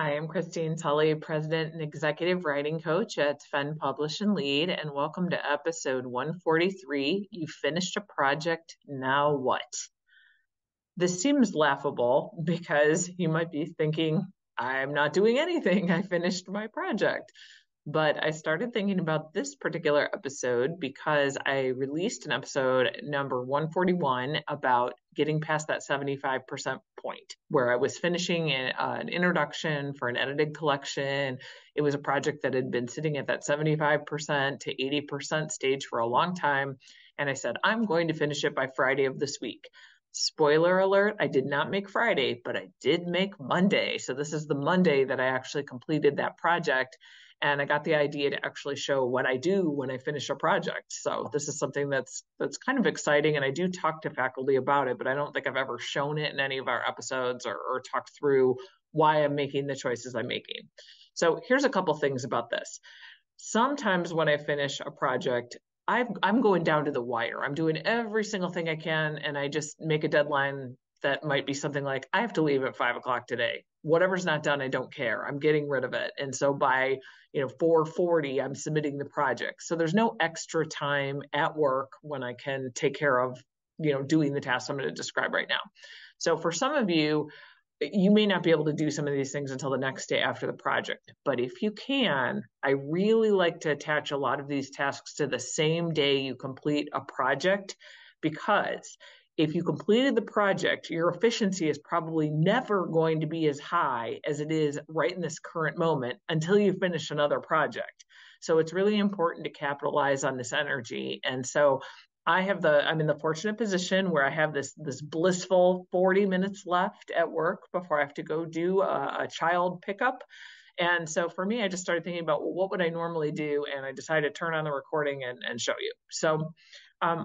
I am Christine Tulley, President and Executive Writing Coach at Defend, Publish, and Lead, and welcome to episode 143. You finished a project, now what? This seems laughable because you might be thinking, I'm not doing anything. I finished my project. But I started thinking about this particular episode because I released an episode number 141 about getting past that 75% point where I was finishing an introduction for an edited collection. It was a project that had been sitting at that 75% to 80% stage for a long time. And I said, I'm going to finish it by Friday of this week. Spoiler alert, I did not make Friday, but I did make Monday. So this is the Monday that I actually completed that project. And I got the idea to actually show what I do when I finish a project. So this is something that's kind of exciting. And I do talk to faculty about it, but I don't think I've ever shown it in any of our episodes or talked through why I'm making the choices I'm making. So here's a couple things about this. Sometimes when I finish a project, I'm going down to the wire. I'm doing every single thing I can, and I just make a deadline that might be something like, I have to leave at 5 o'clock today. Whatever's not done, I don't care. I'm getting rid of it. And so by 4:40, I'm submitting the project. So there's no extra time at work when I can take care of, doing the tasks I'm going to describe right now. So for some of you, you may not be able to do some of these things until the next day after the project. But if you can, I really like to attach a lot of these tasks to the same day you complete a project, because if you completed the project, your efficiency is probably never going to be as high as it is right in this current moment until you finish another project. So it's really important to capitalize on this energy. And so I'm in the fortunate position where I have this blissful 40 minutes left at work before I have to go do a child pickup. And so for me, I just started thinking about, well, what would I normally do? And I decided to turn on the recording and show you. So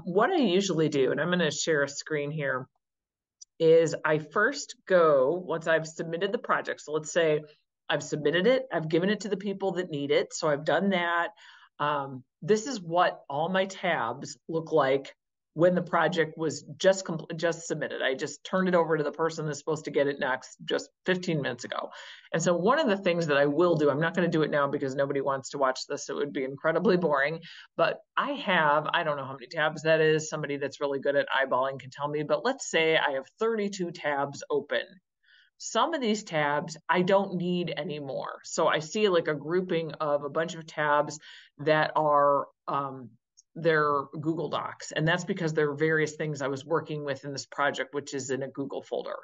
what I usually do, and I'm going to share a screen here, is I first go, once I've submitted the project. So let's say I've submitted it, I've given it to the people that need it. So I've done that. This is what all my tabs look like when the project was just submitted. I just turned it over to the person that's supposed to get it next just 15 minutes ago. And so one of the things that I will do, I'm not going to do it now because nobody wants to watch this. It would be incredibly boring, but I don't know how many tabs that is. Somebody that's really good at eyeballing can tell me, but let's say I have 32 tabs open. Some of these tabs I don't need anymore. So I see like a grouping of a bunch of tabs that are they're Google Docs. And that's because there are various things I was working with in this project, which is in a Google folder.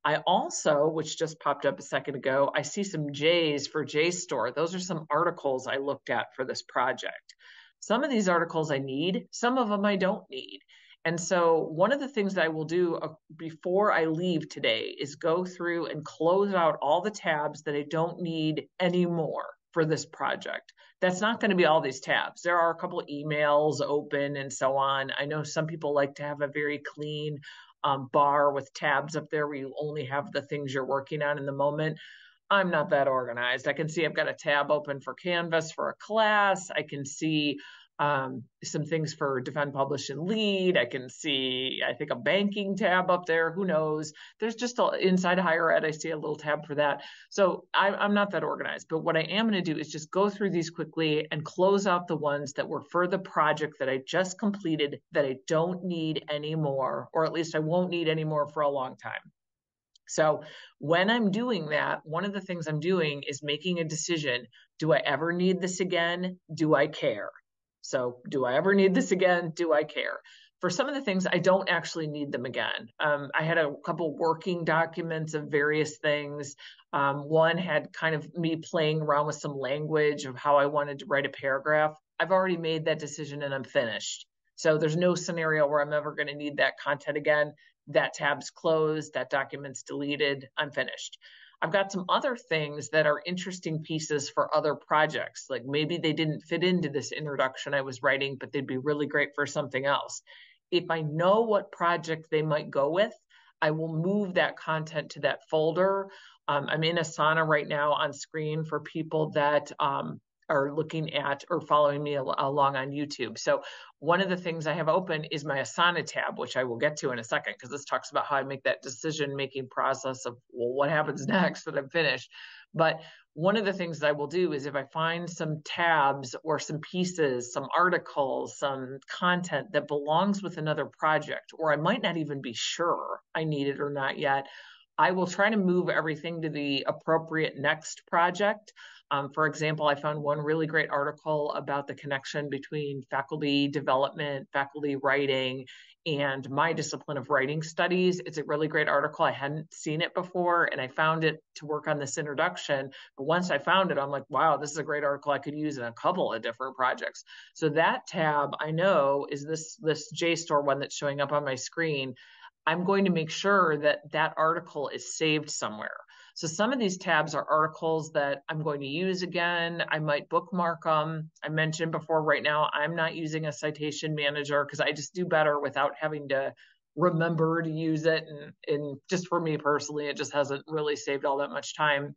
I also, which just popped up a second ago, I see some J's for JSTOR. Those are some articles I looked at for this project. Some of these articles I need, some of them I don't need. And so one of the things that I will do before I leave today is go through and close out all the tabs that I don't need anymore for this project. That's not going to be all these tabs. There are a couple of emails open and so on. I know some people like to have a very clean bar with tabs up there where you only have the things you're working on in the moment. I'm not that organized. I can see I've got a tab open for Canvas for a class. I can see some things for Defend, Publish, and Lead. I can see, I think, a banking tab up there. Who knows? There's just inside higher ed, I see a little tab for that. So I'm not that organized. But what I am going to do is just go through these quickly and close out the ones that were for the project that I just completed that I don't need anymore, or at least I won't need anymore for a long time. So when I'm doing that, one of the things I'm doing is making a decision. Do I ever need this again? Do I care? So do I ever need this again? Do I care? For some of the things, I don't actually need them again. I had a couple working documents of various things. One had kind of me playing around with some language of how I wanted to write a paragraph. I've already made that decision and I'm finished. So there's no scenario where I'm ever going to need that content again. That tab's closed, that document's deleted, I'm finished. I've got some other things that are interesting pieces for other projects. Like maybe they didn't fit into this introduction I was writing, but they'd be really great for something else. If I know what project they might go with, I will move that content to that folder. I'm in Asana right now on screen for people that are looking at or following me along on YouTube. So one of the things I have open is my Asana tab, which I will get to in a second, because this talks about how I make that decision-making process of, well, what happens next that I'm finished. But one of the things that I will do is if I find some tabs or some pieces, some articles, some content that belongs with another project, or I might not even be sure I need it or not yet, I will try to move everything to the appropriate next project. For example, I found one really great article about the connection between faculty development, faculty writing, and my discipline of writing studies. It's a really great article. I hadn't seen it before, and I found it to work on this introduction. But once I found it, I'm like, wow, this is a great article I could use in a couple of different projects. So that tab I know is this JSTOR one that's showing up on my screen. I'm going to make sure that that article is saved somewhere. So some of these tabs are articles that I'm going to use again. I might bookmark them. I mentioned before, right now, I'm not using a citation manager because I just do better without having to remember to use it. And just for me personally, it just hasn't really saved all that much time.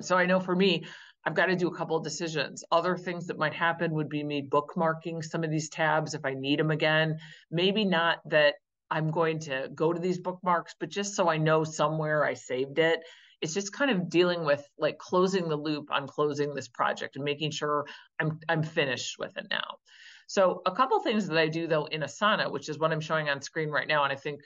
So I know for me, I've got to do a couple of decisions. Other things that might happen would be me bookmarking some of these tabs if I need them again. Maybe not that I'm going to go to these bookmarks, but just so I know somewhere I saved it. It's just kind of dealing with like closing the loop on closing this project and making sure I'm finished with it now. So a couple things that I do though in Asana, which is what I'm showing on screen right now, and I think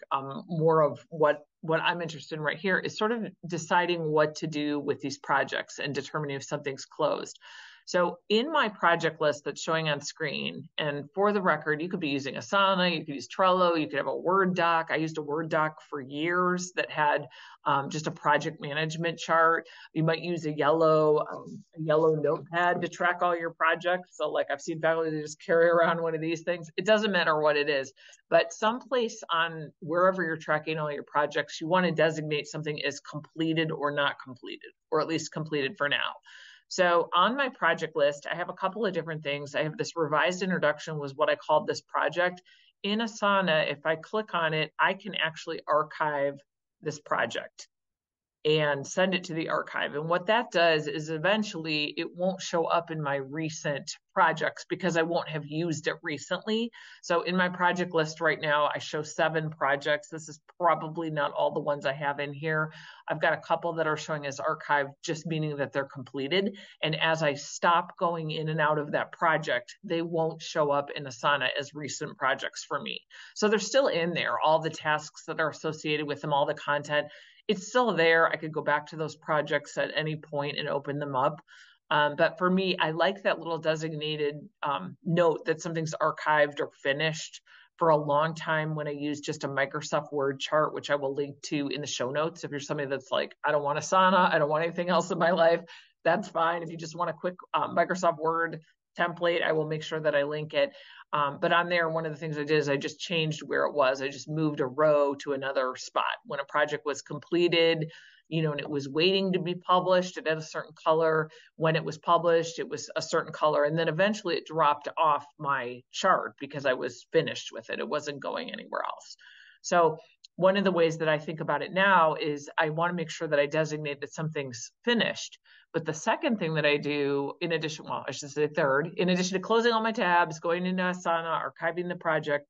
more of what I'm interested in right here is sort of deciding what to do with these projects and determining if something's closed. So in my project list that's showing on screen, and for the record, you could be using Asana, you could use Trello, you could have a Word doc. I used a Word doc for years that had just a project management chart. You might use a yellow notepad to track all your projects. So like I've seen faculty just carry around one of these things. It doesn't matter what it is, but someplace on wherever you're tracking all your projects, you want to designate something as completed or not completed, or at least completed for now. So on my project list, I have a couple of different things. I have this revised introduction was what I called this project. In Asana, if I click on it, I can actually archive this project and send it to the archive. And what that does is eventually it won't show up in my recent projects because I won't have used it recently. So in my project list right now, I show 7 projects. This is probably not all the ones I have in here. I've got a couple that are showing as archived, just meaning that they're completed. And as I stop going in and out of that project, they won't show up in Asana as recent projects for me. So they're still in there, all the tasks that are associated with them, all the content. It's still there. I could go back to those projects at any point and open them up. But for me, I like that little designated note that something's archived or finished. For a long time when I used just a Microsoft Word chart, which I will link to in the show notes. If you're somebody that's like, I don't want Asana, I don't want anything else in my life, that's fine. If you just want a quick Microsoft Word template, I will make sure that I link it. But on there, one of the things I did is I just changed where it was. I just moved a row to another spot. When a project was completed, and it was waiting to be published, it had a certain color. When it was published, it was a certain color. And then eventually it dropped off my chart because I was finished with it. It wasn't going anywhere else. So one of the ways that I think about it now is I want to make sure that I designate that something's finished. But the second thing that I do, in addition, well, I should say third, in addition to closing all my tabs, going into Asana, archiving the project,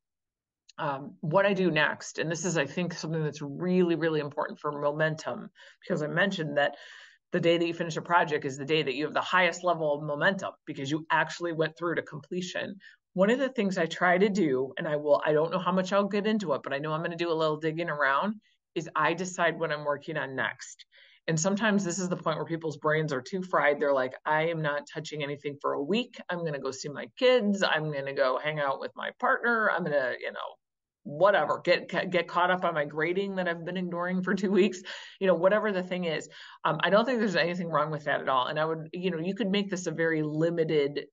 what I do next, and this is, I think, something that's really, really important for momentum, because I mentioned that the day that you finish a project is the day that you have the highest level of momentum because you actually went through to completion. One of the things I try to do, and I don't know how much I'll get into it, but I know I'm going to do a little digging around, is I decide what I'm working on next. And sometimes this is the point where people's brains are too fried. They're like, I am not touching anything for a week. I'm going to go see my kids. I'm going to go hang out with my partner. I'm going to, whatever, get caught up on my grading that I've been ignoring for 2 weeks, whatever the thing is. I don't think there's anything wrong with that at all. And I would, you could make this a very limited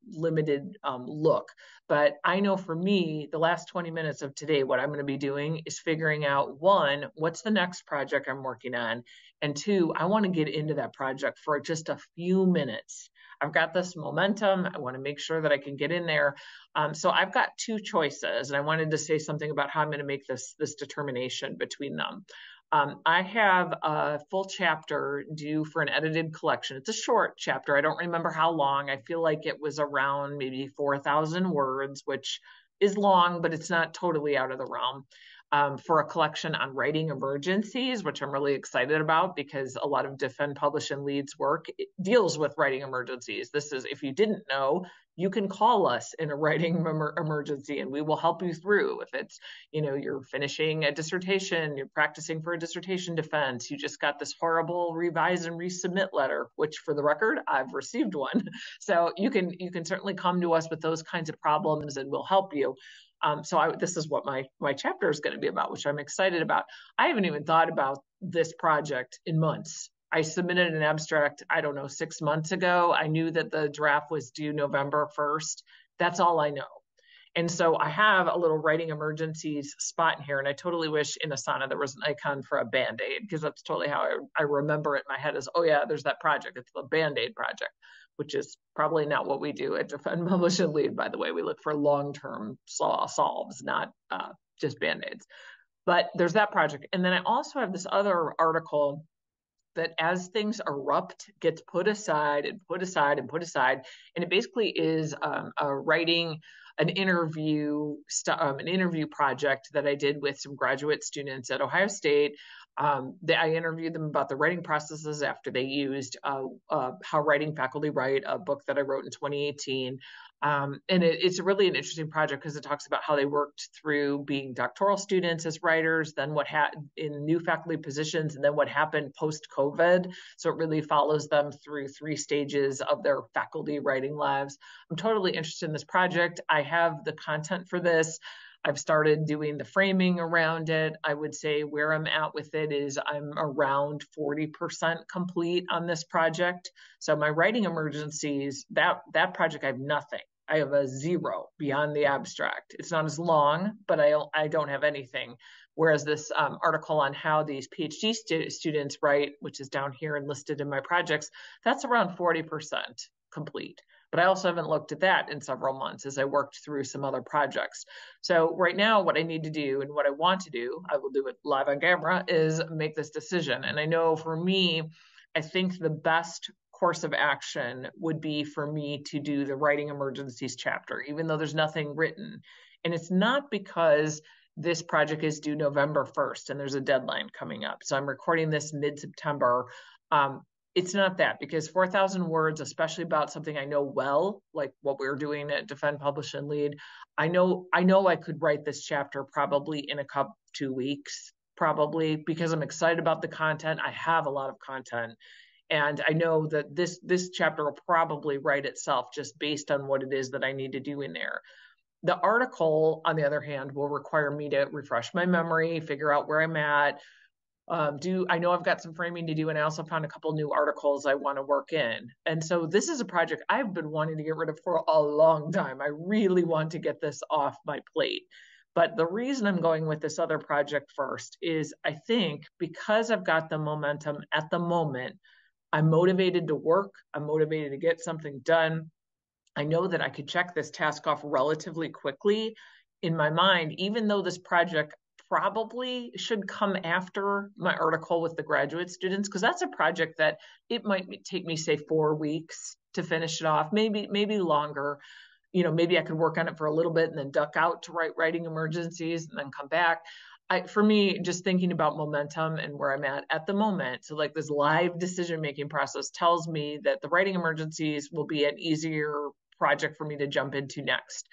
look. But I know for me, the last 20 minutes of today, what I'm going to be doing is figuring out, 1, what's the next project I'm working on? And 2, I want to get into that project for just a few minutes. I've got this momentum. I want to make sure that I can get in there. So I've got 2 choices, and I wanted to say something about how I'm going to make this determination between them. I have a full chapter due for an edited collection. It's a short chapter. I don't remember how long. I feel like it was around maybe 4,000 words, which is long, but it's not totally out of the realm. for a collection on writing emergencies, which I'm really excited about because a lot of Defend, Publish, and Lead's work deals with writing emergencies. This is, if you didn't know, you can call us in a writing emergency and we will help you through. If it's, you're finishing a dissertation, you're practicing for a dissertation defense, you just got this horrible revise and resubmit letter, which for the record, I've received one. So you can certainly come to us with those kinds of problems and we'll help you. This is what my chapter is going to be about, which I'm excited about. I haven't even thought about this project in months. I submitted an abstract, I don't know, 6 months ago. I knew that the draft was due November 1st. That's all I know. And so I have a little writing emergencies spot in here. And I totally wish in Asana there was an icon for a Band-Aid, because that's totally how I remember it in my head is, oh yeah, there's that project. It's the Band-Aid project, which is probably not what we do at Defend, Publish, and Lead, by the way. We look for long-term solves, not just Band-Aids. But there's that project. And then I also have this other article that, as things erupt, gets put aside and put aside and put aside. And it basically is writing an interview project that I did with some graduate students at Ohio State. I interviewed them about the writing processes after they used How Writing Faculty Write, a book that I wrote in 2018. And it's really an interesting project because it talks about how they worked through being doctoral students as writers, then what happened in new faculty positions, and then what happened post-COVID. So it really follows them through 3 stages of their faculty writing lives. I'm totally interested in this project. I have the content for this. I've started doing the framing around it. I would say where I'm at with it is I'm around 40% complete on this project. So my writing emergencies, that project, I have nothing. I have a 0 beyond the abstract. It's not as long, but I don't have anything. Whereas this article on how these PhD students write, which is down here and listed in my projects, that's around 40% complete. But I also haven't looked at that in several months as I worked through some other projects. So right now, what I need to do and what I want to do, I will do it live on camera, is make this decision. And I know for me, I think the best course of action would be for me to do the writing emergencies chapter, even though there's nothing written. And it's not because this project is due November 1st and there's a deadline coming up. So I'm recording this mid-September. It's not that, because 4,000 words, especially about something I know well, like what we're doing at Defend, Publish, and Lead, I know I could write this chapter probably in 2 weeks, probably, because I'm excited about the content. I have a lot of content. And I know that this chapter will probably write itself just based on what it is that I need to do in there. The article, on the other hand, will require me to refresh my memory, figure out where I'm at. I know I've got some framing to do, and I also found a couple new articles I want to work in. And so this is a project I've been wanting to get rid of for a long time. I really want to get this off my plate. But the reason I'm going with this other project first is I think because I've got the momentum at the moment, I'm motivated to work, I'm motivated to get something done. I know that I could check this task off relatively quickly in my mind, even though this project probably should come after my article with the graduate students, because that's a project that it might take me, say, 4 weeks to finish it off, maybe longer. Maybe I could work on it for a little bit and then duck out to writing emergencies and then come back. For me, just thinking about momentum and where I'm at the moment, so like this live decision-making process tells me that the writing emergencies will be an easier project for me to jump into next.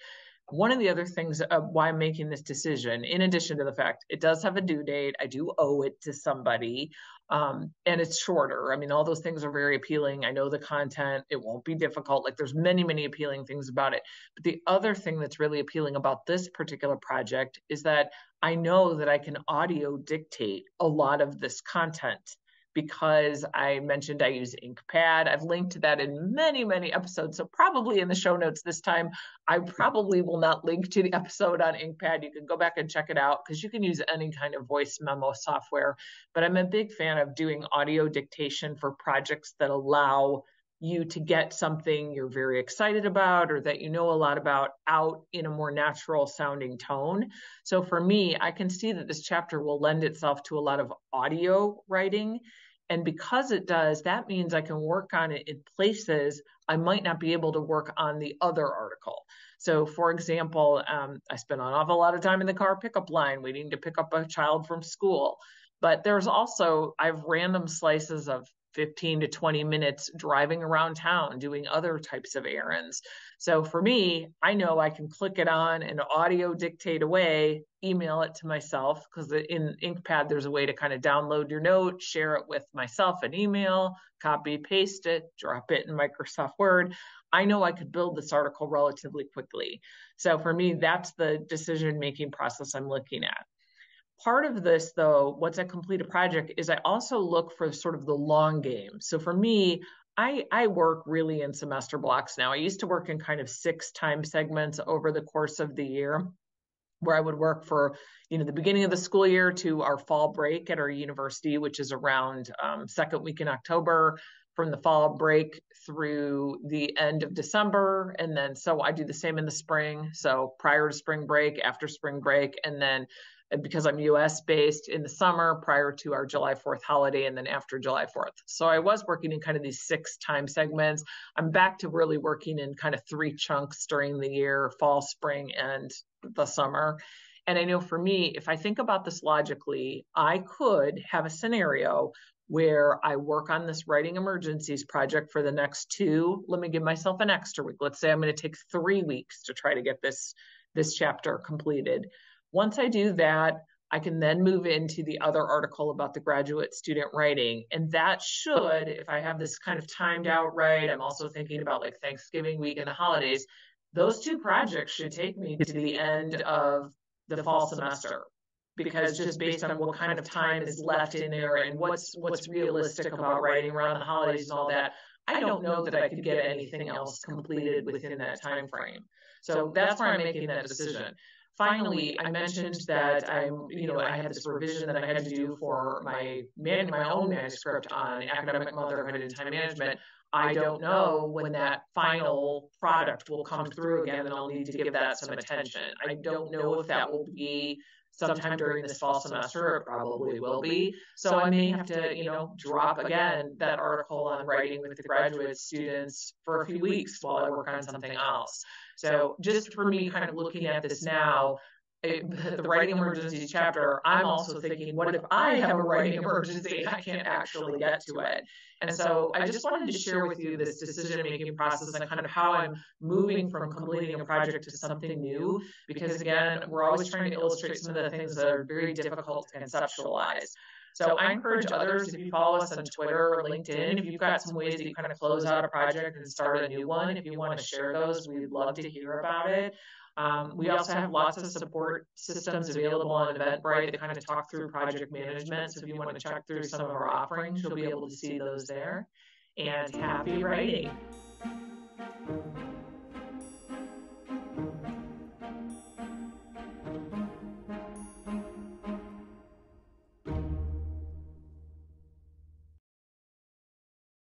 One of the other things why I'm making this decision, in addition to the fact it does have a due date, I do owe it to somebody, and it's shorter. I mean, all those things are very appealing. I know the content, it won't be difficult. Like there's many, many appealing things about it. But the other thing that's really appealing about this particular project is that I know that I can audio dictate a lot of this content, because I mentioned I use InkPad. I've linked to that in many, many episodes. So probably in the show notes this time, I probably will not link to the episode on InkPad. You can go back and check it out because you can use any kind of voice memo software. But I'm a big fan of doing audio dictation for projects that allow you to get something you're very excited about or that you know a lot about out in a more natural sounding tone. So for me, I can see that this chapter will lend itself to a lot of audio writing. And because it does, that means I can work on it in places I might not be able to work on the other article. So, for example, I spend an awful lot of time in the car pickup line waiting to pick up a child from school. But there's also, I have random slices of 15 to 20 minutes driving around town doing other types of errands. So for me, I know I can click it on and audio dictate away, email it to myself, because in InkPad, there's a way to kind of download your note, share it with myself an email, copy, paste it, drop it in Microsoft Word. I know I could build this article relatively quickly. So for me, that's the decision-making process I'm looking at. Part of this, though, once I complete a project, is I also look for sort of the long game. So for me, I work really in semester blocks now. I used to work in kind of 6 time segments over the course of the year, where I would work for, the beginning of the school year to our fall break at our university, which is around second week in October, from the fall break through the end of December. And then, so I do the same in the spring. So prior to spring break, after spring break, and then because I'm US based, in the summer prior to our July 4th holiday, and then after July 4th. So I was working in kind of these 6 time segments. I'm back to really working in kind of 3 chunks during the year: fall, spring, and the summer. And I know for me, if I think about this logically, I could have a scenario where I work on this writing emergencies project for the next 2. Let me give myself an extra week. Let's say I'm going to take 3 weeks to try to get this chapter completed. Once I do that, I can then move into the other article about the graduate student writing. And that should, if I have this kind of timed out right, I'm also thinking about like Thanksgiving week and the holidays, those 2 projects should take me to the end of the fall semester. Because just based on what kind of time is left in there and what's realistic about writing around the holidays and all that, I don't know that I could get anything else completed within that time frame. So that's where I'm making that decision. Finally, I mentioned that I had this revision that I had to do for my own manuscript on academic motherhood and time management. I don't know when that final product will come through again, and I'll need to give that some attention. I don't know if that will be sometime during this fall semester. It probably will be. So I may have to, drop again that article on writing with the graduate students for a few weeks while I work on something else. So just for me, kind of looking at this now, the writing emergencies chapter, I'm also thinking, what if I have a writing emergency and I can't actually get to it? And so I just wanted to share with you this decision-making process and kind of how I'm moving from completing a project to something new, because again, we're always trying to illustrate some of the things that are very difficult to conceptualize. So I encourage others, if you follow us on Twitter or LinkedIn, if you've got some ways that you kind of close out a project and start a new one, if you want to share those, we'd love to hear about it. We also have lots of support systems available on Eventbrite that kind of talk through project management. So if you want to check through some of our offerings, you'll be able to see those there. And happy writing.